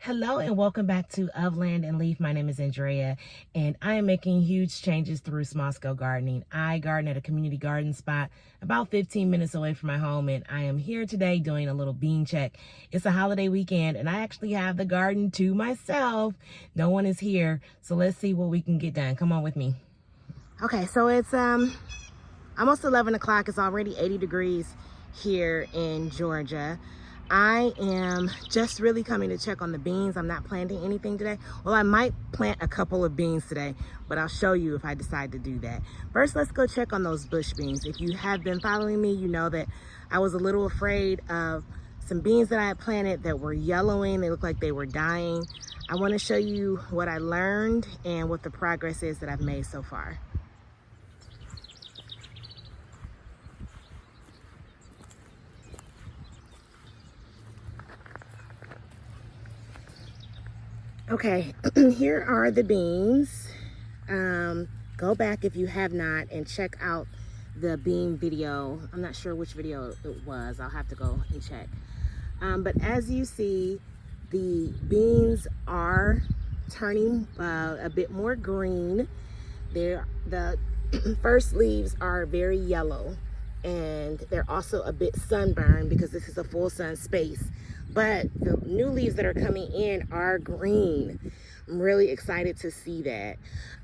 Hello and welcome back to Of Land and Leaf. My name is Andrea and I am making huge changes through small scale gardening. I garden at a community garden spot about 15 minutes away from my home, and I am here today doing a little bean check. It's a holiday weekend and I actually have the garden to myself. No one is here, so let's see what we can get done. Come on with me. Okay, so it's almost 11 o'clock. It's already 80 degrees here in Georgia. I am just really coming to check on the beans. I'm not planting anything today. Well, I might plant a couple of beans today, but I'll show you if I decide to do that. First, let's go check on those bush beans. If you have been following me, you know that I was a little afraid of some beans that I had planted that were yellowing. They looked like they were dying. I want to show you what I learned and what the progress is that I've made so far. Okay, here are the beans. Go back if you have not and check out the bean video. I'm not sure which video it was. I'll have to go and check. But as you see, the beans are turning a bit more green. The first leaves are very yellow, and they're also a bit sunburned because this is a full sun space. But the new leaves that are coming in are green. I'm really excited to see that.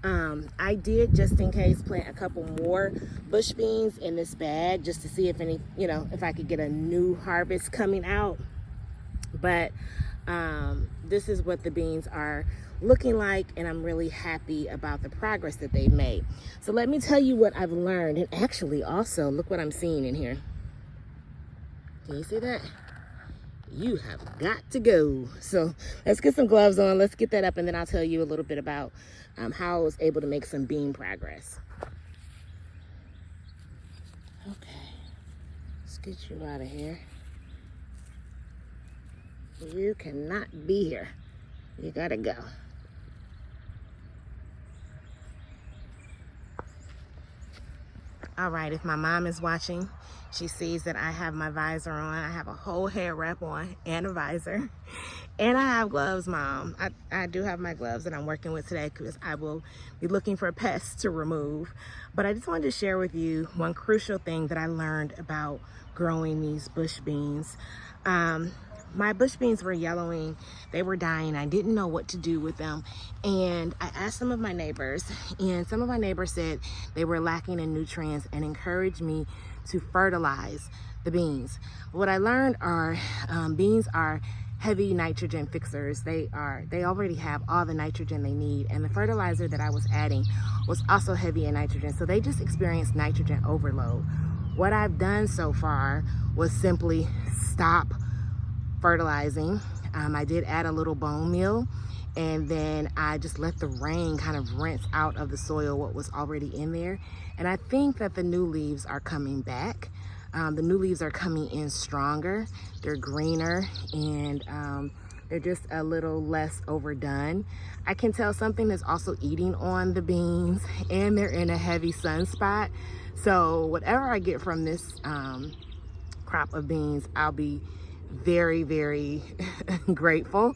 I did, just in case, plant a couple more bush beans in this bag just to see if any, if I could get a new harvest coming out. But this is what the beans are looking like, and I'm really happy about the progress that they've made. So let me tell you what I've learned. And actually also, look what I'm seeing in here. Can you see that? You have got to go. So let's get some gloves on. Let's get that up, and then I'll tell you a little bit about how I was able to make some bean progress. Okay, let's get you out of here. You cannot be here. You gotta go. All right, if my mom is watching, she sees that I have my visor on. I have a whole hair wrap on and a visor. And I have gloves, Mom. I do have my gloves that I'm working with today because I will be looking for pests to remove. But I just wanted to share with you one crucial thing that I learned about growing these bush beans. My bush beans were yellowing, they were dying. I didn't know what to do with them. And I asked some of my neighbors, and some of my neighbors said they were lacking in nutrients and encouraged me to fertilize the beans. What I learned are beans are heavy nitrogen fixers. They already have all the nitrogen they need, and the fertilizer that I was adding was also heavy in nitrogen. So they just experienced nitrogen overload. What I've done so far was simply stop fertilizing. I did add a little bone meal, and then I just let the rain kind of rinse out of the soil what was already in there. And I think that the new leaves are coming back. The new leaves are coming in stronger. They're greener, and they're just a little less overdone. I can tell something is also eating on the beans, and they're in a heavy sun spot. So whatever I get from this crop of beans, I'll be very, very grateful.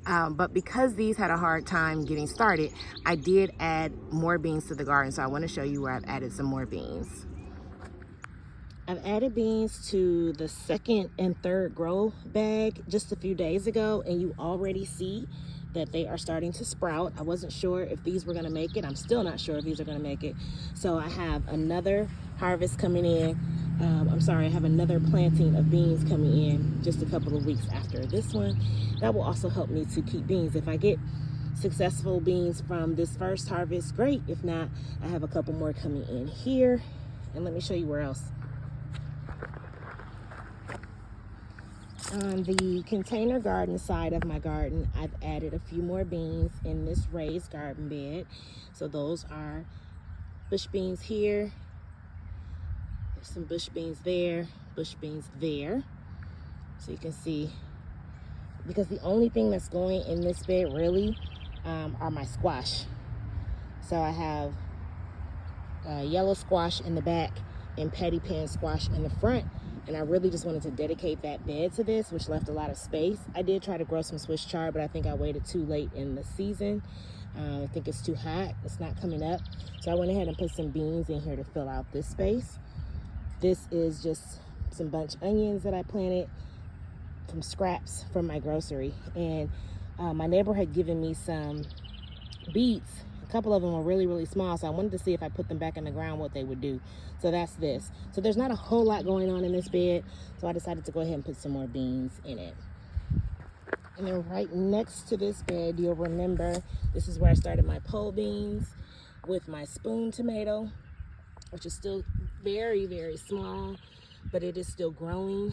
But because these had a hard time getting started, I did add more beans to the garden. So I want to show you where I've added some more beans. I've added beans to the second and third grow bag just a few days ago, and you already see that they are starting to sprout. I wasn't sure if these were gonna make it. I'm still not sure if these are gonna make it. So I have another harvest coming in. I have another planting of beans coming in just a couple of weeks after this one. That will also help me to keep beans. If I get successful beans from this first harvest, great. If not, I have a couple more coming in here. And let me show you where else. On the container garden side of my garden, I've added a few more beans in this raised garden bed. So those are bush beans here. There's some bush beans there, bush beans there. So you can see, because the only thing that's going in this bed really are my squash. So I have yellow squash in the back and patty pan squash in the front. And I really just wanted to dedicate that bed to this, which left a lot of space. I did try to grow some Swiss chard, but I think I waited too late in the season. I think it's too hot. It's not coming up. So I went ahead and put some beans in here to fill out this space. This is just some bunch onions that I planted from scraps from my grocery. And my neighbor had given me some beets. A couple of them were really, really small, so I wanted to see if I put them back in the ground what they would do. So that's this. So there's not a whole lot going on in this bed, so I decided to go ahead and put some more beans in it. And then right next to this bed, you'll remember, this is where I started my pole beans with my spoon tomato, which is still very, very small, but it is still growing.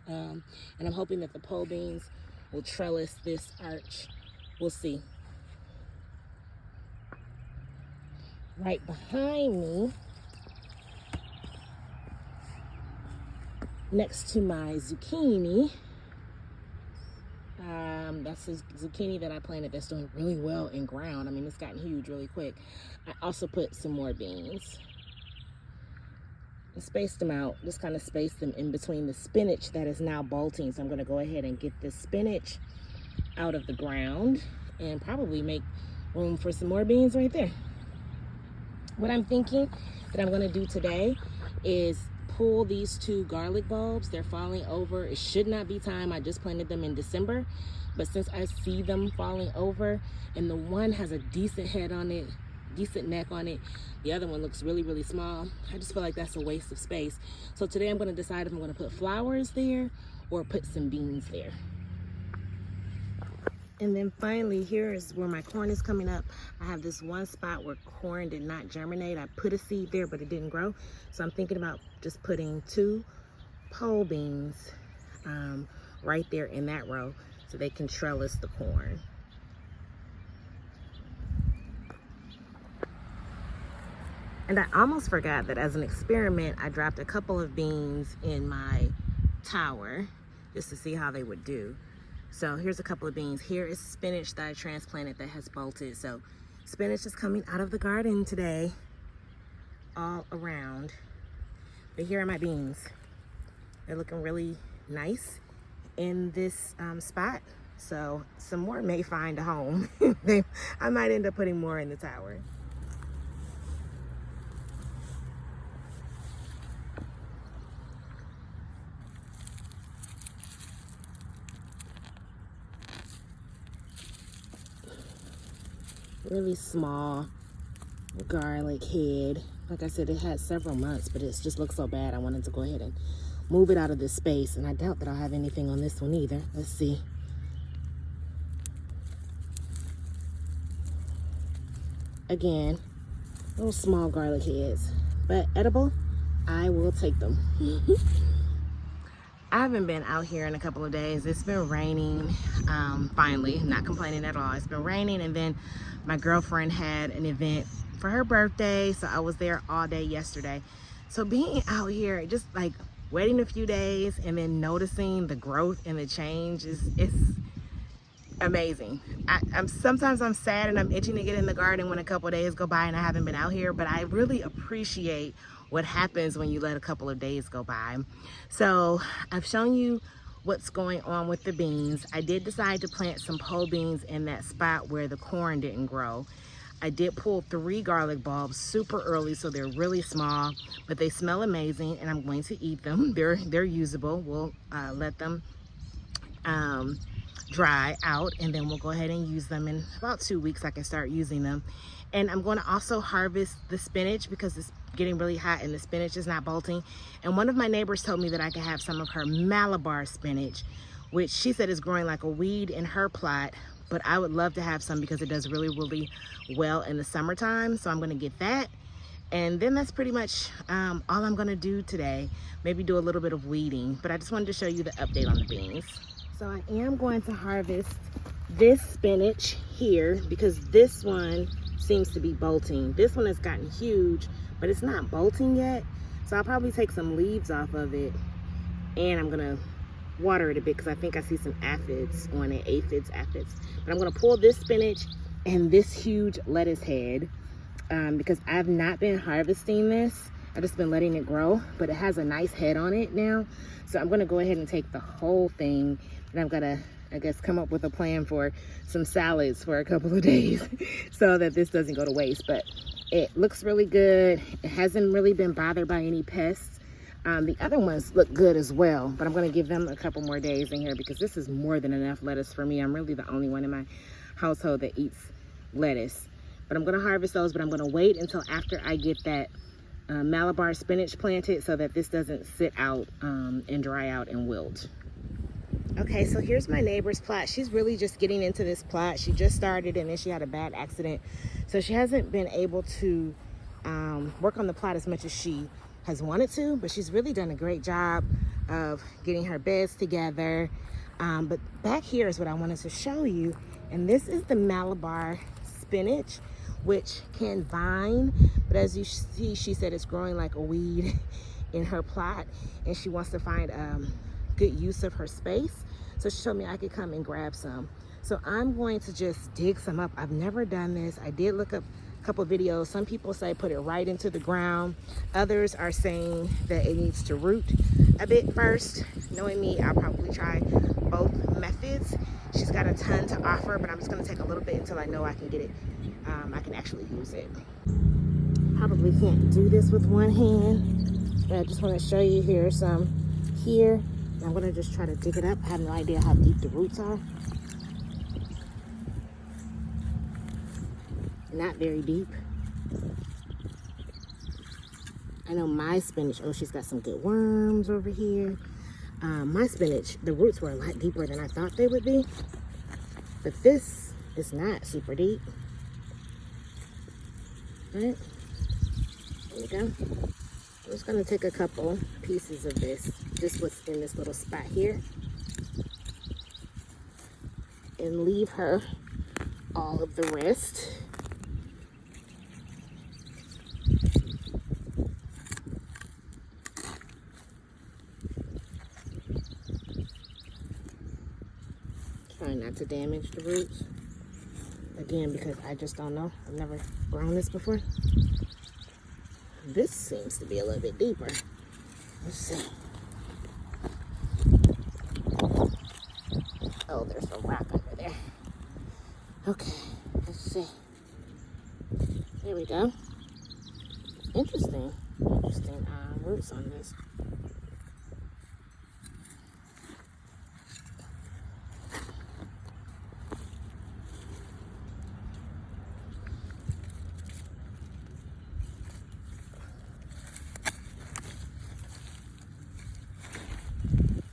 And I'm hoping that the pole beans will trellis this arch. We'll see. Right behind me, next to my zucchini, that's a zucchini that I planted that's doing really well in ground. I mean, it's gotten huge really quick. I also put some more beans. I spaced them out, just kind of spaced them in between the spinach that is now bolting. So I'm gonna go ahead and get this spinach out of the ground and probably make room for some more beans right there. What I'm thinking that I'm gonna do today is pull these 2 garlic bulbs. They're falling over. It should not be time. I just planted them in December, but since I see them falling over and the one has a decent head on it, decent neck on it, the other one looks really, really small, I just feel like that's a waste of space. So today I'm gonna decide if I'm gonna put flowers there or put some beans there. And then finally, here is where my corn is coming up. I have this one spot where corn did not germinate. I put a seed there, but it didn't grow. So I'm thinking about just putting 2 pole beans right there in that row so they can trellis the corn. And I almost forgot that as an experiment, I dropped a couple of beans in my tower just to see how they would do. So here's a couple of beans. Here is spinach that I transplanted that has bolted. So spinach is coming out of the garden today, all around. But here are my beans. They're looking really nice in this spot. So some more may find a home. I might end up putting more in the tower. Really small garlic head. Like I said, it had several months, but it just looks so bad. I wanted to go ahead and move it out of this space, and I doubt that I'll have anything on this one either. Let's see. Again, little small garlic heads, but edible. I will take them. I haven't been out here in a couple of days. It's been raining, finally, not complaining at all. It's been raining, and then my girlfriend had an event for her birthday, so I was there all day yesterday. So being out here, just like waiting a few days and then noticing the growth and the change it's amazing. Sometimes I'm sad and I'm itching to get in the garden when a couple of days go by and I haven't been out here, but I really appreciate what happens when you let a couple of days go by. So I've shown you what's going on with the beans. I did decide to plant some pole beans in that spot where the corn didn't grow. I did pull 3 garlic bulbs super early, so they're really small, but they smell amazing and I'm going to eat them. They're usable. We'll let them dry out and then we'll go ahead and use them. In about 2 weeks I can start using them. And I'm going to also harvest the spinach because it's getting really hot and the spinach is not bolting. And one of my neighbors told me that I could have some of her Malabar spinach, which she said is growing like a weed in her plot, but I would love to have some because it does really, really well in the summertime. So I'm going to get that. And then that's pretty much all I'm going to do today. Maybe do a little bit of weeding, but I just wanted to show you the update on the beans. So I am going to harvest this spinach here because this one seems to be bolting. This one has gotten huge, but it's not bolting yet. So I'll probably take some leaves off of it and I'm gonna water it a bit because I think I see some aphids on it, aphids. But I'm gonna pull this spinach and this huge lettuce head because I've not been harvesting this I've just been letting it grow, but it has a nice head on it now. So I'm gonna go ahead and take the whole thing, and I'm gonna, I guess, come up with a plan for some salads for a couple of days so that this doesn't go to waste. But it looks really good. It hasn't really been bothered by any pests. The other ones look good as well, but I'm gonna give them a couple more days in here because this is more than enough lettuce for me. I'm really the only one in my household that eats lettuce. But I'm gonna harvest those, but I'm gonna wait until after I get that Malabar spinach planted so that this doesn't sit out and dry out and wilt. Okay, so here's my neighbor's plot. She's really just getting into this plot. She just started and then she had a bad accident. So she hasn't been able to work on the plot as much as she has wanted to, but she's really done a great job of getting her beds together. But back here is what I wanted to show you. And this is the Malabar spinach, which can vine, but as you see, she said it's growing like a weed in her plot, and she wants to find good use of her space. So she told me I could come and grab some. So I'm going to just dig some up. I've never done this. I did look up a couple videos. Some people say put it right into the ground. Others are saying that it needs to root a bit first. Knowing me, I'll probably try both methods. She's got a ton to offer, but I'm just gonna take a little bit until I know I can get it. I can actually use it. Probably can't do this with one hand, but I just want to show you here some here. And I'm gonna just try to dig it up. I have no idea how deep the roots are. Not very deep. I know my spinach, oh, she's got some good worms over here. My spinach, the roots were a lot deeper than I thought they would be, but this is not super deep. All right, there we go. I'm just gonna take a couple pieces of this, just what's in this little spot here, and leave her all of the rest. Trying not to damage the roots. Again, because I just don't know. I've never grown this before. This seems to be a little bit deeper. Let's see. Oh, there's a rock under there. Okay, let's see. There we go. Interesting. Interesting roots on this.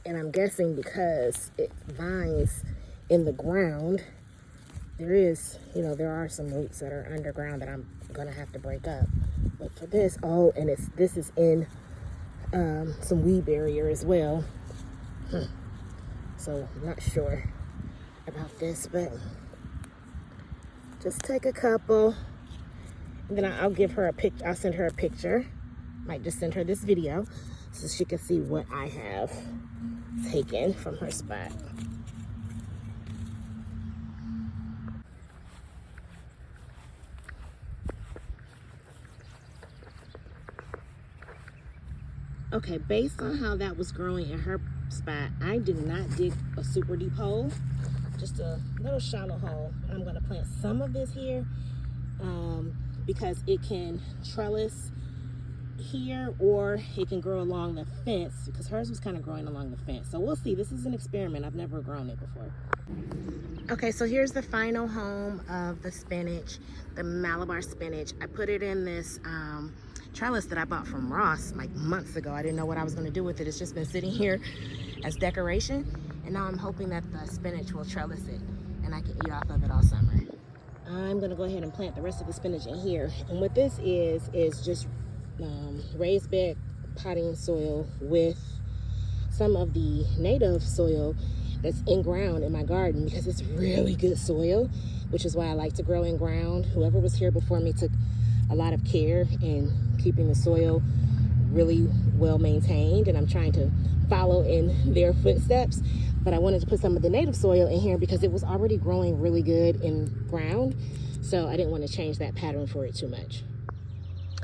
And I'm guessing because it vines in the ground, there is, you know, there are some roots that are underground that I'm gonna have to break up. But for this, oh, and this is in some weed barrier as well. So I'm not sure about this, but just take a couple, and then I'll give her a picture. I'll send her a picture. Might just send her this video so she can see what I have taken from her spot. Okay, based on how that was growing in her spot, I did not dig a super deep hole, just a little shallow hole. I'm gonna plant some of this here because it can trellis here, or it can grow along the fence, because hers was kind of growing along the fence. So we'll see. This is an experiment. I've never grown it before. Okay, so here's the final home of the spinach, the Malabar spinach. I put it in this trellis that I bought from Ross like months ago. I didn't know what I was going to do with it. It's just been sitting here as decoration, and now I'm hoping that the spinach will trellis it and I can eat off of it all summer. I'm going to go ahead and plant the rest of the spinach in here. And what this is just raised bed potting soil with some of the native soil that's in ground in my garden, because it's really good soil, which is why I like to grow in ground. Whoever was here before me took a lot of care in keeping the soil really well maintained, and I'm trying to follow in their footsteps. But I wanted to put some of the native soil in here because it was already growing really good in ground, so I didn't want to change that pattern for it too much.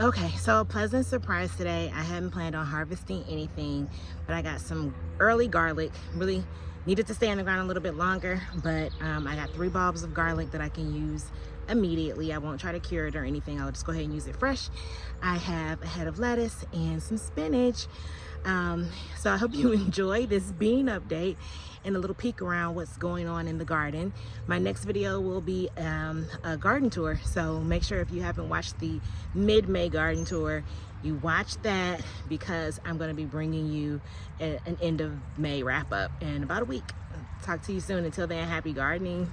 Okay, so a pleasant surprise today. I hadn't planned on harvesting anything, but I got some early garlic. Really needed to stay on the ground a little bit longer, but I got 3 bulbs of garlic that I can use immediately. I won't try to cure it or anything. I'll just go ahead and use it fresh. I have a head of lettuce and some spinach. So I hope you enjoy this bean update and a little peek around what's going on in the garden. My next video will be a garden tour, so make sure if you haven't watched the mid-May garden tour, you watch that, because I'm going to be bringing you an end of May wrap up in about a week. Talk to you soon. Until then, happy gardening.